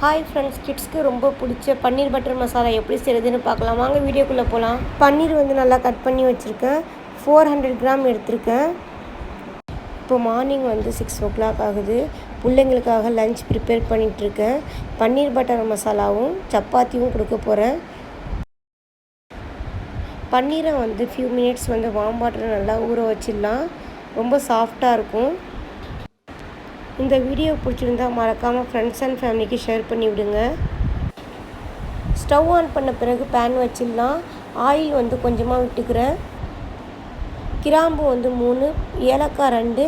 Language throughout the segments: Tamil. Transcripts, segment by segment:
ஹாய் ஃப்ரெண்ட்ஸ், கிட்ஸ்க்கு ரொம்ப பிடிச்ச பன்னீர் பட்டர் மசாலா எப்படி செய்கிறதுன்னு பார்க்கலாம். வாங்க வீடியோக்குள்ளே போகலாம். பன்னீர் நல்லா கட் பண்ணி வச்சுருக்கேன். 400 கிராம் எடுத்திருக்கேன். இப்போ மார்னிங் 6 o'clock ஆகுது. பிள்ளைங்களுக்காக லஞ்ச் ப்ரிப்பேர் பண்ணிகிட்ருக்கேன். பன்னீர் பட்டர் மசாலாவும் சப்பாத்தியும் கொடுக்க போகிறேன். பன்னீரை ஃபியூ மினிட்ஸ் வார்ம் வாட்டரில் நல்லா ஊற வச்சிடலாம். ரொம்ப சாஃப்டாக இருக்கும். இந்த வீடியோ பிடிச்சிருந்தா மறக்காமல் ஃப்ரெண்ட்ஸ் அண்ட் ஃபேமிலிக்கு ஷேர் பண்ணி விடுங்க. ஸ்டவ் ஆன் பண்ண பிறகு பேன் வச்சிடலாம். ஆயில் கொஞ்சமாக விட்டுக்கிறேன். கிராம்பு 3, ஏலக்காய் 2,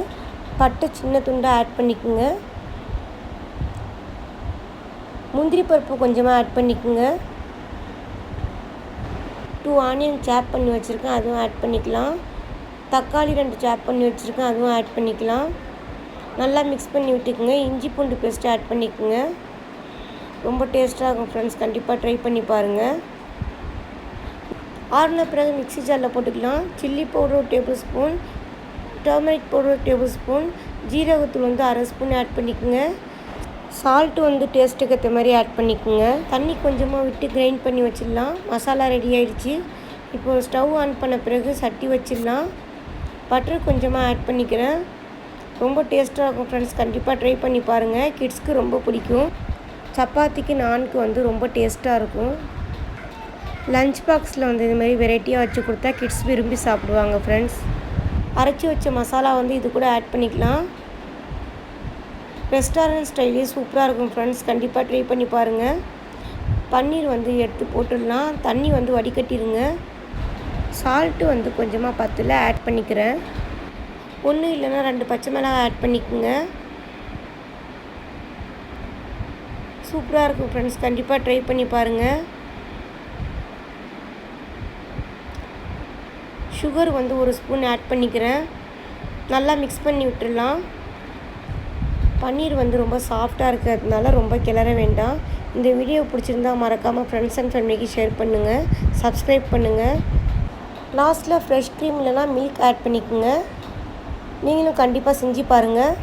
பட்டை சின்ன துண்டை ஆட் பண்ணிக்கோங்க. முந்திரி பருப்பு கொஞ்சமாக ஆட் பண்ணிக்கோங்க. 2 ஆனியன் சாப் பண்ணி வச்சுருக்கேன், அதுவும் ஆட் பண்ணிக்கலாம். தக்காளி 2 சாப் பண்ணி வச்சுருக்கேன், அதுவும் ஆட் பண்ணிக்கலாம். நல்லா மிக்ஸ் பண்ணி விட்டுக்குங்க. இஞ்சி பூண்டு பேஸ்ட்டு ஆட் பண்ணிக்கோங்க. ரொம்ப டேஸ்ட்டாக இருக்கும் ஃப்ரெண்ட்ஸ், கண்டிப்பாக ட்ரை பண்ணி பாருங்கள். ஆறுன பிறகு மிக்ஸி ஜாரில் போட்டுக்கலாம். Chilli powder 1 table spoon, turmeric powder 1 table spoon, ஜீரகத்தூள் 1/2 ஸ்பூன் ஆட் பண்ணிக்கோங்க. சால்ட்டு டேஸ்ட்டுக்கு ஏற்ற மாதிரி ஆட் பண்ணிக்கோங்க. தண்ணி கொஞ்சமாக விட்டு கிரைண்ட் பண்ணி வச்சிடலாம். மசாலா ரெடி ஆகிடுச்சு. இப்போது ஸ்டவ் ஆன் பண்ண பிறகு சட்டி வச்சிடலாம். பட்டர் கொஞ்சமாக ஆட் பண்ணிக்கிறேன். ரொம்ப டேஸ்ட்டாக இருக்கும் ஃப்ரெண்ட்ஸ், கண்டிப்பாக ட்ரை பண்ணி பாருங்கள். கிட்ஸ்க்கு ரொம்ப பிடிக்கும். சப்பாத்திக்கு நானுக்கு ரொம்ப டேஸ்ட்டாக இருக்கும். லஞ்ச் பாக்ஸில் இது மாதிரி வெரைட்டியாக வச்சு கொடுத்தா கிட்ஸ் விரும்பி சாப்பிடுவாங்க ஃப்ரெண்ட்ஸ். அரைச்சி வச்ச மசாலா இது கூட ஆட் பண்ணிக்கலாம். ரெஸ்டாரண்ட் ஸ்டைலே சூப்பராக இருக்கும் ஃப்ரெண்ட்ஸ், கண்டிப்பாக ட்ரை பண்ணி பாருங்கள். பன்னீர் எடுத்து போட்டுடலாம். தண்ணி வடிகட்டிடுங்க. சால்ட்டு கொஞ்சமாக பத்தில் ஆட் பண்ணிக்கிறேன். 1 இல்லைன்னா 2 பச்சை மிளகாய் ஆட் பண்ணிக்கோங்க. சூப்பராக இருக்கும் ஃப்ரெண்ட்ஸ், கண்டிப்பாக ட்ரை பண்ணி பாருங்கள். சுகர் 1 ஸ்பூன் ஆட் பண்ணிக்கிறேன். நல்லா மிக்ஸ் பண்ணி விட்டுடலாம். பன்னீர் ரொம்ப சாஃப்டாக இருக்கிறதுனால ரொம்ப கிளற வேண்டாம். இந்த வீடியோ பிடிச்சிருந்தா மறக்காமல் ஃப்ரெண்ட்ஸ் அண்ட் ஃபேமிலிக்கு ஷேர் பண்ணுங்கள், சப்ஸ்கிரைப் பண்ணுங்கள். லாஸ்ட்டில் ஃப்ரெஷ் க்ரீம் இல்லைனா மில்க் ஆட் பண்ணிக்கோங்க. நீங்களும் கண்டிப்பாக செஞ்சு பாருங்கள்.